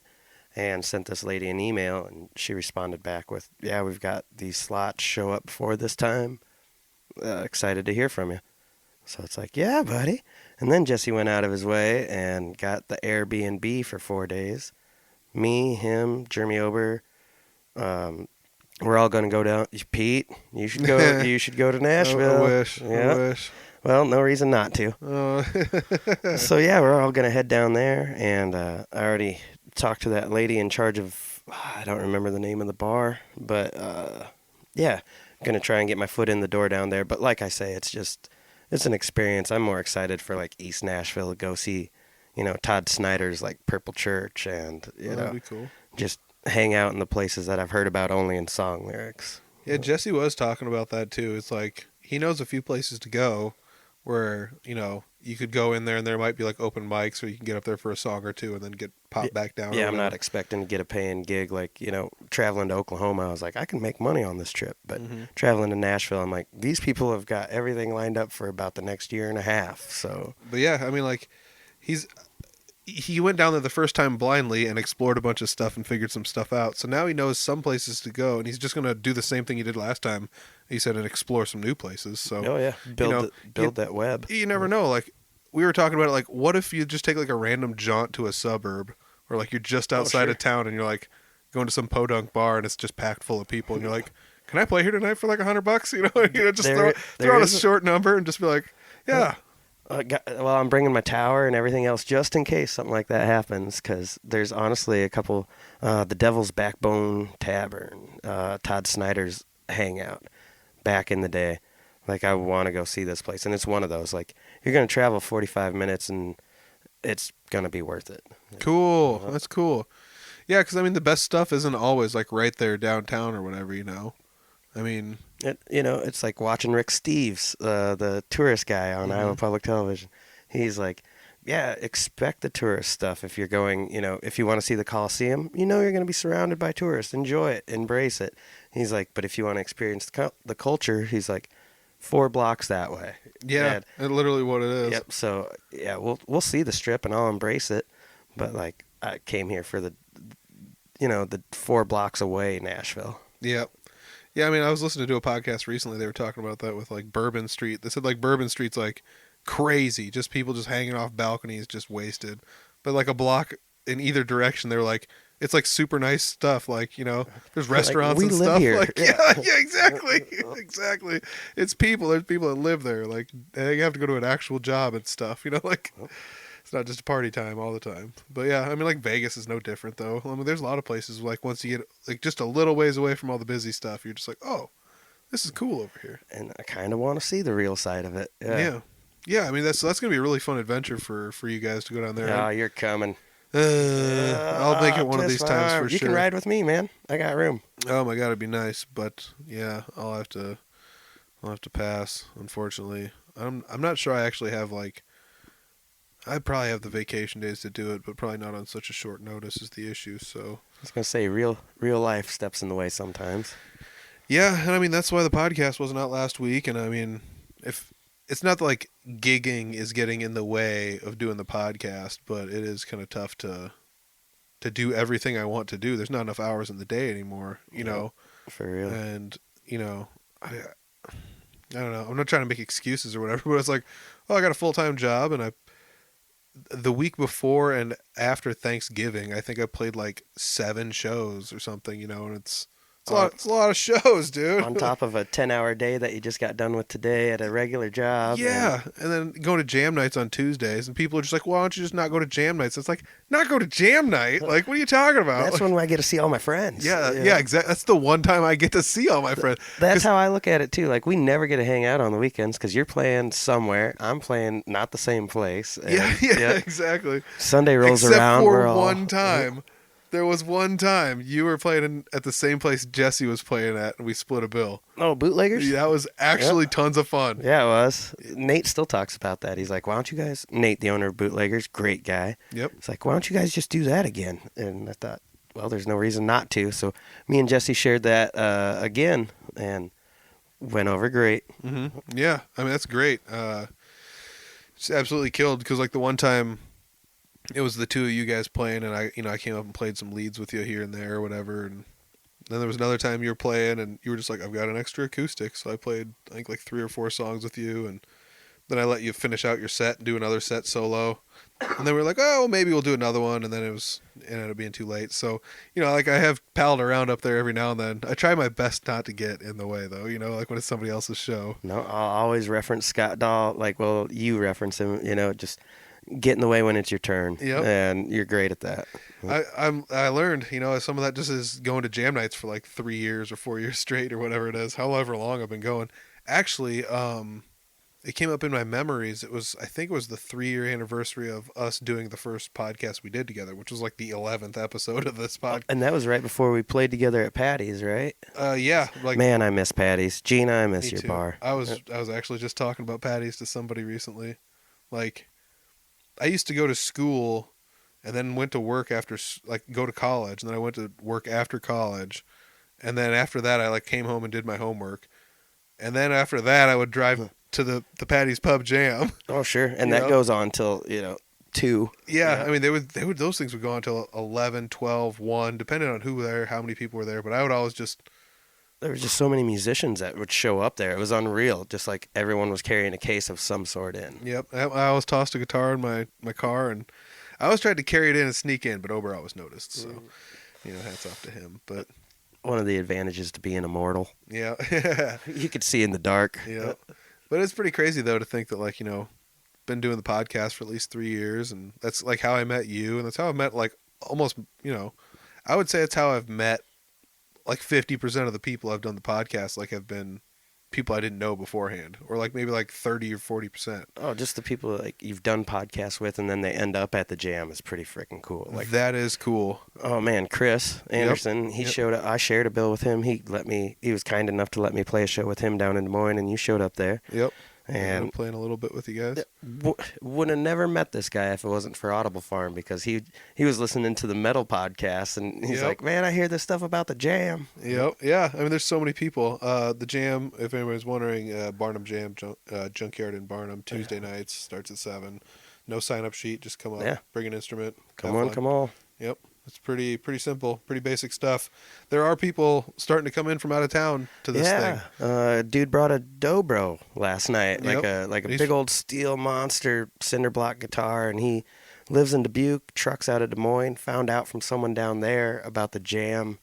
and sent this lady an email. And she responded back with, yeah, we've got these slots show up before this time. Excited to hear from you. So it's like, yeah, buddy. And then Jesse went out of his way and got the Airbnb for 4 days. Me, him, Jeremy Ober, we're all going to go down. Pete, you should go. You should go to Nashville. I wish. Yeah. I wish. Well, no reason not to. So yeah, we're all going to head down there, and I already talked to that lady in charge of. I don't remember the name of the bar, but yeah, going to try and get my foot in the door down there. But like I say, it's an experience. I'm more excited for like East Nashville to go see, Todd Snyder's like Purple Church, and That'd be cool. Just hang out in the places that I've heard about only in song lyrics. Yeah, Jesse was talking about that too. It's like he knows a few places to go where, you could go in there and there might be like open mics or you can get up there for a song or two and then get popped back down. Yeah, I'm not expecting to get a paying gig like, traveling to Oklahoma. I was like, I can make money on this trip. But traveling to Nashville, I'm like, these people have got everything lined up for about the next year and a half. So, but yeah, I mean, like he went down there the first time blindly and explored a bunch of stuff and figured some stuff out. So now he knows some places to go, and he's just going to do the same thing he did last time. He said, and explore some new places. So, oh yeah, build that web. You never know. Like we were talking about it, like what if you just take like a random jaunt to a suburb, or like you're just outside of town and you're like going to some podunk bar and it's just packed full of people, and you're like, can I play here tonight for like $100? Just throw out a short number and just be like, yeah. Well, I'm bringing my tower and everything else just in case something like that happens, because there's honestly a couple, the Devil's Backbone Tavern, Todd Snyder's hangout back in the day. Like, I want to go see this place, and it's one of those, like, you're going to travel 45 minutes, and it's going to be worth it. Cool. That's cool. Yeah, because, I mean, the best stuff isn't always, like, right there downtown or whatever, I mean... It's like watching Rick Steves, the tourist guy on Iowa Public Television. He's like, yeah, expect the tourist stuff if you're going, if you want to see the Coliseum, you're going to be surrounded by tourists. Enjoy it. Embrace it. He's like, but if you want to experience the culture, he's like, 4 blocks that way. Yeah, it's literally what it is. Yep. So, yeah, we'll see the Strip and I'll embrace it. But, like, I came here for the 4 blocks away Nashville. Yep. Yeah, I mean, I was listening to a podcast recently. They were talking about that with, like, Bourbon Street. They said, like, Bourbon Street's, like, crazy. Just people just hanging off balconies, just wasted. But, like, a block in either direction, they're, like, it's, like, super nice stuff. Like, there's restaurants and stuff. Here. Like, yeah, exactly. Exactly. It's people. There's people that live there. Like, they have to go to an actual job and stuff. Like... It's not just party time all the time. But yeah, I mean, like Vegas is no different though. I mean, there's a lot of places like once you get like just a little ways away from all the busy stuff, you're just like, oh, this is cool over here. And I kind of want to see the real side of it. Yeah. I mean, that's gonna be a really fun adventure for you guys to go down there. Oh, you're coming. I'll make it one of these times for sure. You can ride with me, man. I got room. Oh my god, it'd be nice, but yeah, I'll have to pass. Unfortunately, I'm not sure I actually have like. I'd probably have the vacation days to do it, but probably not on such a short notice is the issue. So I was gonna say real life steps in the way sometimes. yeah, and I mean that's why the podcast wasn't out last week. And I mean, if it's not like gigging is getting in the way of doing the podcast, but it is kind of tough to do everything I want to do. There's not enough hours in the day anymore, you know. For real. And you know, I don't know. I'm not trying to make excuses or whatever, but it's like, oh, I got a full-time job, and the week before and after Thanksgiving, I think I played like 7 shows or something, you know, and it's a lot of shows, dude. On top of a 10-hour day that you just got done with today at a regular job. Yeah, and then going to jam nights on Tuesdays, and people are just like, "Why don't you just not go to jam nights?" It's like, not go to jam night? Like, what are you talking about? That's like, when I get to see all my friends. yeah, exactly. That's the one time I get to see all my friends. That's how I look at it too. Like, we never get to hang out on the weekends because you're playing somewhere. I'm playing not the same place. And, yeah, exactly. Sunday rolls Except around. for we're all, one time. There was one time you were playing at the same place Jesse was playing at, and we split a bill. Oh, bootleggers? Yeah, that was actually tons of fun. Yeah, it was. Nate still talks about that. He's like, why don't you guys... Nate, the owner of Bootleggers, great guy. Yep. It's like, why don't you guys just do that again? And I thought, well, there's no reason not to. So me and Jesse shared that again, and went over great. Mm-hmm. Yeah, I mean, that's great. It's absolutely killed, because like the one time... It was the two of you guys playing, and I came up and played some leads with you here and there or whatever. And then there was another time you were playing, and you were just like, I've got an extra acoustic. So I played, I think, like 3 or 4 songs with you. And then I let you finish out your set and do another set solo. And then we were like, oh, well, maybe we'll do another one. And then it ended up being too late. So, you know, like I have palled around up there every now and then. I try my best not to get in the way, though, you know, like when it's somebody else's show. No, I'll always reference Scott Dahl. Like, well, you reference him, you know, just... get in the way when it's your turn. Yep. And you're great at that. I learned, you know, some of that just is going to jam nights for like 3 years or 4 years straight or whatever it is, however long I've been going. Actually, it came up in my memories. I think it was the 3-year anniversary of us doing the first podcast we did together, which was like the 11th episode of this podcast. And that was right before we played together at Patty's, right? Yeah. Like, man, I miss Patty's. Gina, I miss your too. bar. I was actually just talking about Patty's to somebody recently. Like, I used to go to school and then went to work after, like, go to college, and then I went to work after college, and then after that I like came home and did my homework, and then after that I would drive to the Patty's Pub Jam. Oh, sure. And that goes on till, 2. Yeah, I mean, they would those things would go on until 11, 12, 1, depending on who were there, how many people were there, but I would always just... There were just so many musicians that would show up there. It was unreal. Just like everyone was carrying a case of some sort in. Yep. I always tossed a guitar in my car, and I always tried to carry it in and sneak in, but Ober always noticed, so, you know, hats off to him. But one of the advantages to being immortal. Yeah. You could see in the dark. Yeah. But it's pretty crazy, though, to think that, like, you know, been doing the podcast for at least 3 years, and that's, like, how I met you, and that's how I met, like, almost, you know, I would say it's how I've met like 50% of the people I've done the podcast like have been people I didn't know beforehand, or like maybe like 30 or 40%. Oh, just the people like you've done podcasts with, and then they end up at the jam is pretty freaking cool. Like that is cool. Oh man, Chris Anderson, he showed up. I shared a bill with him. He was kind enough to let me play a show with him down in Des Moines, and you showed up there. Yep. And I'm playing a little bit with you guys. Would have never met this guy if it wasn't for Audible Farm, because he was listening to the metal podcast, and he's like, man, I hear this stuff about the jam. Yep. Yeah. I mean, there's so many people. The jam, if anybody's wondering, Barnum Jam, Junkyard in Barnum, Tuesday nights, starts at 7. No sign-up sheet. Just come up, bring an instrument. Come on. Yep. It's pretty simple, pretty basic stuff. There are people starting to come in from out of town to this thing. Dude brought a dobro last night, like a big old steel monster cinder block guitar, and he lives in Dubuque, trucks out of Des Moines, found out from someone down there about the jam.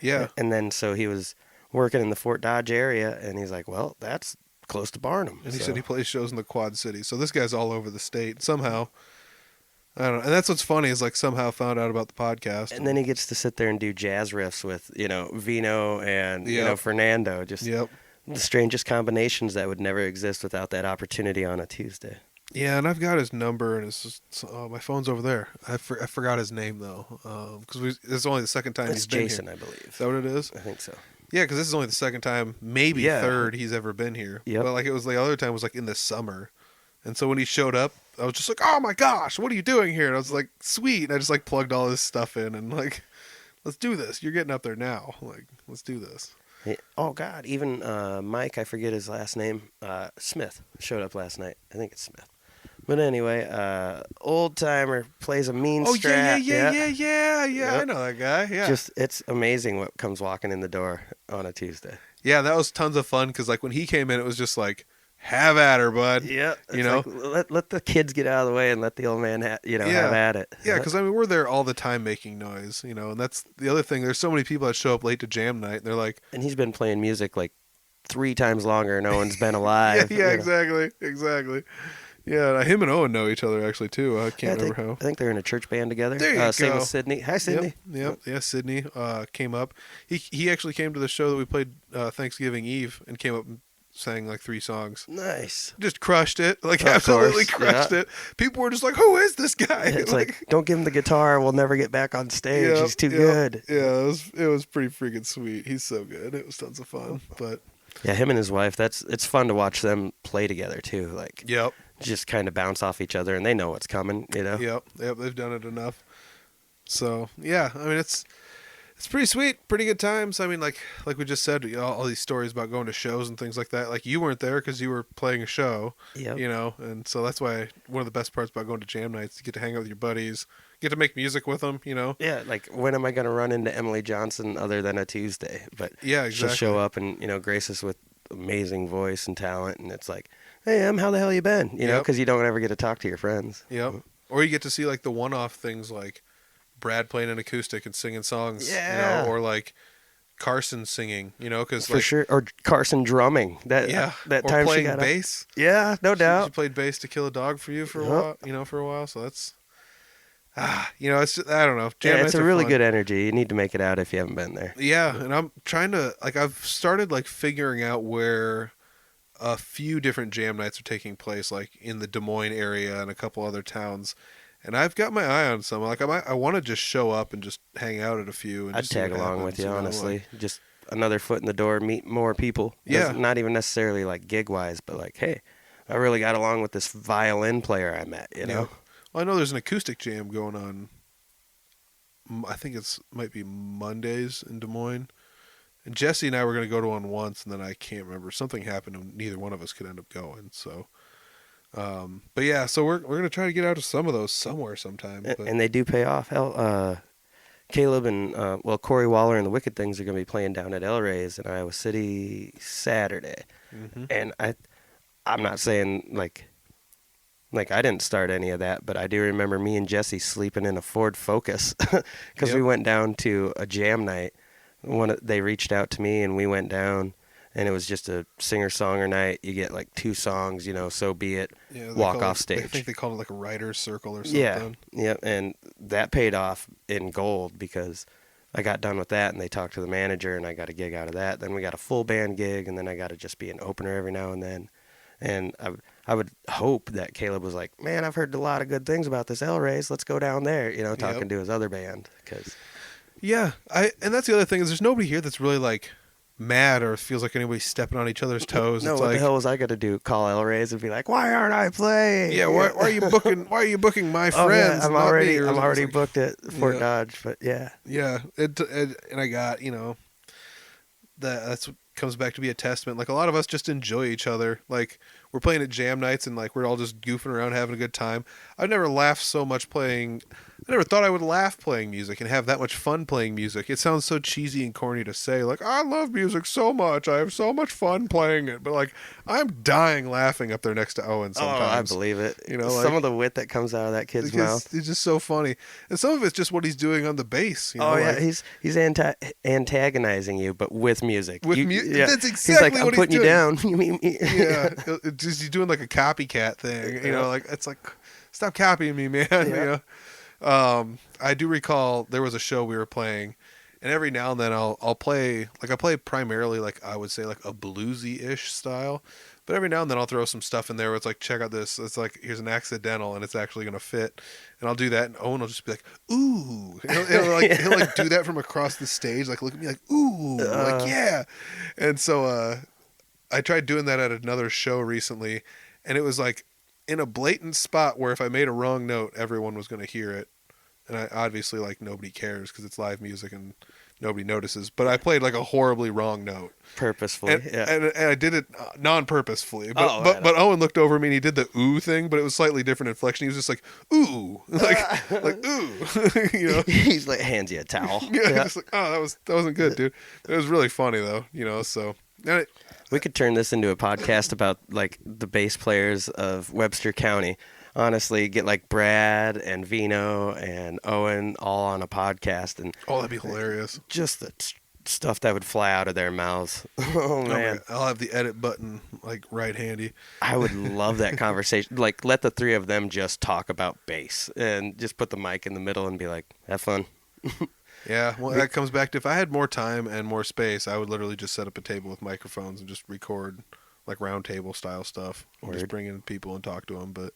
Yeah. And then so he was working in the Fort Dodge area, and he's like, well, that's close to Barnum. And he said he plays shows in the Quad Cities. So this guy's all over the state somehow. I don't know. And that's what's funny is like somehow found out about the podcast. And then he gets to sit there and do jazz riffs with, Vino and, Fernando. Just the strangest combinations that would never exist without that opportunity on a Tuesday. Yeah, and I've got his number, and it's just, my phone's over there. I forgot his name, though, because it's only the second time he's been Jason, here. I believe. Is that what it is? I think so. Yeah, because this is only the second time, maybe third, he's ever been here. Yep. But like it was the other time was like in the summer. And so when he showed up, I was just like, oh my gosh, what are you doing here? And I was like, sweet. And I just like plugged all this stuff in and like, let's do this. You're getting up there now. Like, let's do this. Oh God, even Mike, I forget his last name, Smith showed up last night. I think it's Smith. But anyway, old timer plays a mean Oh strat. yeah. Yep. I know that guy. Yeah. Just it's amazing what comes walking in the door on a Tuesday. Yeah, that was tons of fun because like when he came in, it was just like, have at her, bud. Yeah, You know, like, let the kids get out of the way and let the old man, have at it. yeah, because I mean we're there all the time making noise, and that's the other thing. There's so many people that show up late to jam night, and they're like, and he's been playing music like 3 times longer. No one's been alive. yeah, exactly. Yeah, him and Owen know each other actually too. I can't remember how. I think they're in a church band together. There you Same go. with Sydney. Hi, Sydney. Yep. Yeah, Sydney came up. He actually came to the show that we played Thanksgiving Eve and came up and sang like 3 songs. Nice. Just crushed it. Like Of absolutely course, crushed it. People were just like, who is this guy? It's like, don't give him the guitar. We'll never get back on stage. He's too good. Yeah, it was pretty freaking sweet. He's so good. It was tons of fun. But yeah, him and his wife. It's fun to watch them play together too. Like, yep. just kind of bounce off each other, and they know what's coming. Yep. They've done it enough. So yeah, I mean it's pretty sweet, pretty good times. I mean, like we just said, all these stories about going to shows and things like that. Like you weren't there because you were playing a show. Yep. And so that's why one of the best parts about going to jam nights, you get to hang out with your buddies, get to make music with them. Yeah, like when am I going to run into Emily Johnson other than a Tuesday? But yeah, exactly. she'll show up and grace us with amazing voice and talent, and it's like, hey, Em, how the hell you been? Because you don't ever get to talk to your friends. Yep. Or you get to see like the one-off things like Brad playing an acoustic and singing songs. Yeah. Or like Carson singing. Because For sure. Or Carson drumming. That or time playing she got bass. Yeah, no doubt. She played bass to Kill a Dog for you for a while. For a while. So that's, it's just, I don't know. Jam it's nights a are really fun. good energy. You need to make it out if you haven't been there. Yeah, and I'm trying to I've started like figuring out where a few different jam nights are taking place, like in the Des Moines area and a couple other towns. And I've got my eye on some. Like I want to just show up and just hang out at a few. And I'd just see tag what along happens, with you, honestly. Just another foot in the door, meet more people. Yeah. Not even necessarily like gig-wise, but like, hey, I really got along with this violin player I met, Well, I know there's an acoustic jam going on. I think might be Mondays in Des Moines. And Jesse and I were going to go to one once, and then I can't remember. Something happened, and neither one of us could end up going. So, but yeah, so we're going to try to get out to some of those somewhere sometime. But. And they do pay off. Hell, Caleb and Corey Waller and the Wicked Things are going to be playing down at El Rey's in Iowa City Saturday. Mm-hmm. And I'm not saying like I didn't start any of that, but I do remember me and Jesse sleeping in a Ford Focus because we went down to a jam night. They reached out to me and we went down, and it was just a singer-songer night. You get like 2 songs, so be it. Yeah, walk off stage. I think they called it like a writer's circle or something. Yeah, and that paid off in gold because I got done with that, and they talked to the manager, and I got a gig out of that. Then we got a full band gig, and then I got to just be an opener every now and then. And I would hope that Caleb was like, man, I've heard a lot of good things about this El Rey's. Let's go down there, talking to his other band. Yeah, and that's the other thing is there's nobody here that's really like mad or feels like anybody's stepping on each other's toes. No, it's what like, the hell was I gonna do? Call El Rey's and be like, why aren't I playing? Yeah, why are you booking? Why are you booking my friends? I'm not already me? I'm already Like, booked at Fort Dodge, but yeah. Yeah, and I got that's what comes back to be a testament. Like a lot of us just enjoy each other. Like we're playing at jam nights and like we're all just goofing around having a good time. I've never laughed so much playing. I never thought I would laugh playing music and have that much fun playing music. It sounds so cheesy and corny to say, like, I love music so much. I have so much fun playing it. But like, I'm dying laughing up there next to Owen sometimes. Oh, I believe it. Like, some of the wit that comes out of that kid's mouth. It's just so funny. And some of it's just what he's doing on the bass. He's antagonizing you, but with music. With yeah. That's exactly he's like, what I'm putting you down. Yeah, he's doing like a copycat thing. Like it's like, stop copying me, man. Yeah. I do recall there was a show we were playing, and every now and then I'll play, like I play primarily like I would say like a bluesy-ish style, but every now and then I'll throw some stuff in there where it's like, check out this. It's like, here's an accidental and it's actually going to fit. And I'll do that, and Owen will just be like, ooh. He'll like do that from across the stage, like look at me like, ooh, like yeah. And so I tried doing that at another show recently, and it was like, in a blatant spot where if I made a wrong note, everyone was going to hear it. And I obviously, like, nobody cares because it's live music and nobody notices. But I played like a horribly wrong note. Purposefully, And I did it non-purposefully. Oh, But Owen looked over at me and he did the ooh thing, but it was slightly different inflection. He was just like, ooh. like ooh. You know? He's like, hands you a towel. Yeah. Just like, oh, that wasn't good, dude. It was really funny, though, you know, so... We could turn this into a podcast about like the bass players of Webster County. Honestly, get like Brad and Vino and Owen all on a podcast, and that'd be hilarious. Just the stuff that would fly out of their mouths. Oh man, I'll have the edit button like right handy. I would love that conversation. Like, let the three of them just talk about bass and just put the mic in the middle and be like, have fun. Yeah, well, that comes back to if I had more time and more space, I would literally just set up a table with microphones and just record like round table style stuff. Or just bring in people and talk to them. But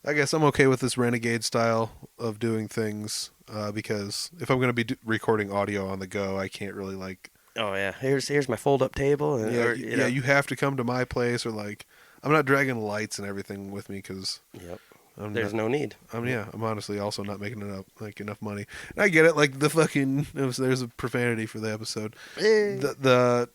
I guess I'm okay with this renegade style of doing things because if I'm going to be recording audio on the go, I can't really like... Oh, yeah. Here's my fold-up table. And, you have to come to my place, or like... I'm not dragging lights and everything with me because... Yep. There's no need. I'm honestly also not making enough money. And I get it, like the fucking there's a profanity for the episode. The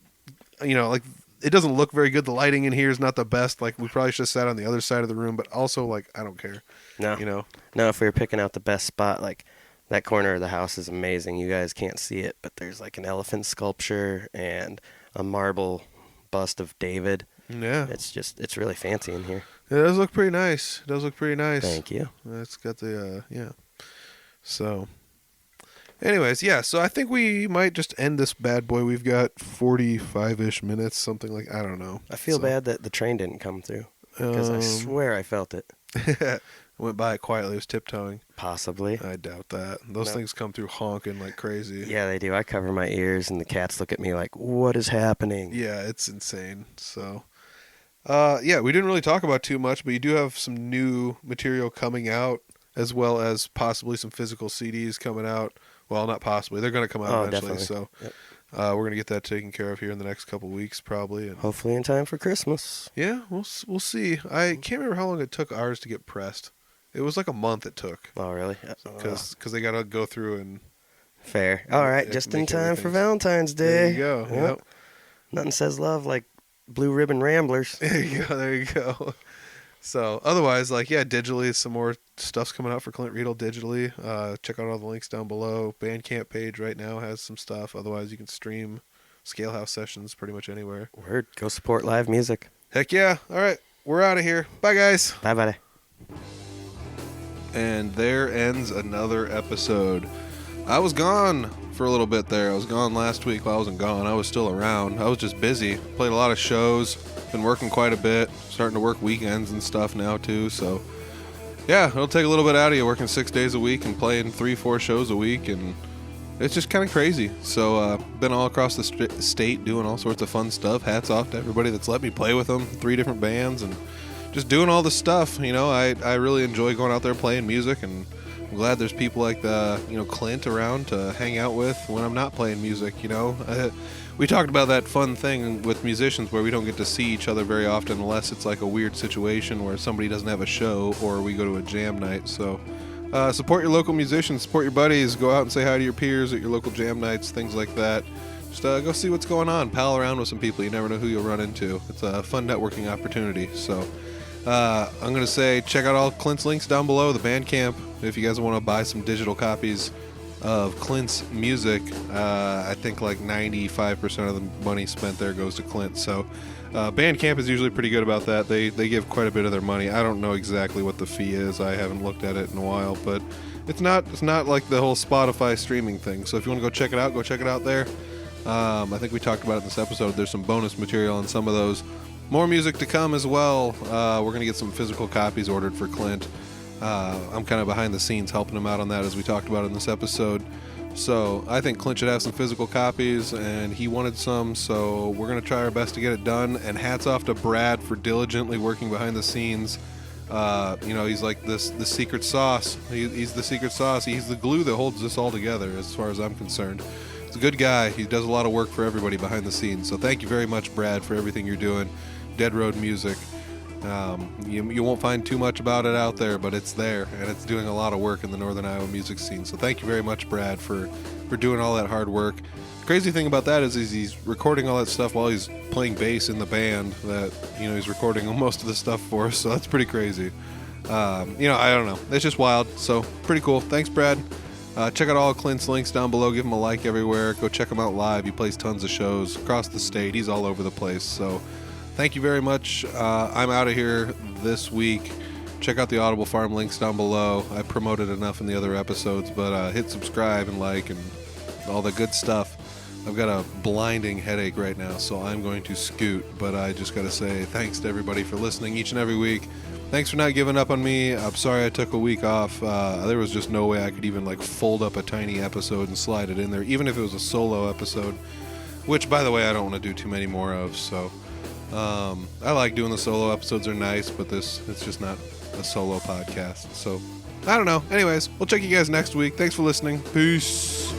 like it doesn't look very good. The lighting in here is not the best. Like we probably should have sat on the other side of the room, but also like I don't care. No. You know. No, if we were picking out the best spot, like that corner of the house is amazing. You guys can't see it, but there's like an elephant sculpture and a marble bust of David. Yeah. It's really fancy in here. It does look pretty nice. Thank you. It's got the, yeah. So, anyways, yeah. So I think we might just end this bad boy. We've got 45-ish minutes, something like, I don't know. I feel bad that the train didn't come through. Because I swear I felt it. Went by it quietly. It was tiptoeing. Possibly. I doubt that. Those things come through honking like crazy. Yeah, they do. I cover my ears and the cats look at me like, what is happening? Yeah, it's insane. So... yeah, we didn't really talk about too much, but you do have some new material coming out, as well as possibly some physical CDs coming out. Well, not possibly. They're going to come out eventually. Definitely. So yep. We're going to get that taken care of here in the next couple weeks, probably. And hopefully in time for Christmas. Yeah, we'll see. I can't remember how long it took ours to get pressed. It was like a month it took. Oh, really? Because they got to go through and... Fair. All right, just in time for Valentine's Day. There you go. Yep. Nothing says love like Blue Ribbon Ramblers. There you go. So otherwise, like, yeah, digitally, some more stuff's coming out for Clint Riedel digitally. Check out all the links down below. Bandcamp page right now has some stuff. Otherwise, you can stream Scalehouse sessions pretty much anywhere. Word. Go support live music. Heck yeah. All right. We're out of here. Bye, guys. Bye-bye. And there ends another episode. I was gone for a little bit there. I was gone last week. Well, I wasn't gone. I was still around. I was just busy. Played a lot of shows. Been working quite a bit. Starting to work weekends and stuff now, too. So, yeah, it'll take a little bit out of you working 6 days a week and playing 3-4 shows a week. And it's just kind of crazy. So, been all across the state doing all sorts of fun stuff. Hats off to everybody that's let me play with them. 3 different bands and just doing all this stuff. You know, I really enjoy going out there playing music, and I'm glad there's people like Clint around to hang out with when I'm not playing music. You know, we talked about that fun thing with musicians where we don't get to see each other very often unless it's like a weird situation where somebody doesn't have a show or we go to a jam night. So support your local musicians, support your buddies, go out and say hi to your peers at your local jam nights, things like that. Just go see what's going on, pal around with some people. You never know who you'll run into. It's a fun networking opportunity. So I'm going to say check out all Clint's links down below, the Bandcamp, if you guys want to buy some digital copies of Clint's music. I think like 95% of the money spent there goes to Clint. So Bandcamp is usually pretty good about that. They give quite a bit of their money. I don't know exactly what the fee is. I haven't looked at it in a while, but it's not like the whole Spotify streaming thing. So if you want to go check it out there. I think we talked about it in this episode. There's some bonus material on some of those. More music to come as well. We're going to get some physical copies ordered for Clint. I'm kind of behind the scenes helping him out on that as we talked about in this episode. So I think Clint should have some physical copies, and he wanted some, so we're going to try our best to get it done. And hats off to Brad for diligently working behind the scenes. He's like the secret sauce. He's the secret sauce. He's the glue that holds this all together as far as I'm concerned. He's a good guy. He does a lot of work for everybody behind the scenes. So thank you very much, Brad, for everything you're doing. Dead Road Music. You won't find too much about it out there, but it's there, and it's doing a lot of work in the Northern Iowa music scene. So thank you very much, Brad, for doing all that hard work. Crazy thing about that is he's recording all that stuff while he's playing bass in the band that, he's recording most of the stuff for us, so that's pretty crazy. I don't know. It's just wild, so pretty cool. Thanks, Brad. Check out all of Clint's links down below. Give him a like everywhere. Go check him out live. He plays tons of shows across the state. He's all over the place, so thank you very much. I'm out of here this week. Check out the Audible Farm links down below. I promoted enough in the other episodes, but hit subscribe and like and all the good stuff. I've got a blinding headache right now, so I'm going to scoot, but I just got to say thanks to everybody for listening each and every week. Thanks for not giving up on me. I'm sorry I took a week off. There was just no way I could even fold up a tiny episode and slide it in there, even if it was a solo episode, which, by the way, I don't want to do too many more of, so I like doing the solo episodes. Are nice, but it's just not a solo podcast, so I don't know. Anyways, we'll check you guys next week. Thanks for listening. Peace.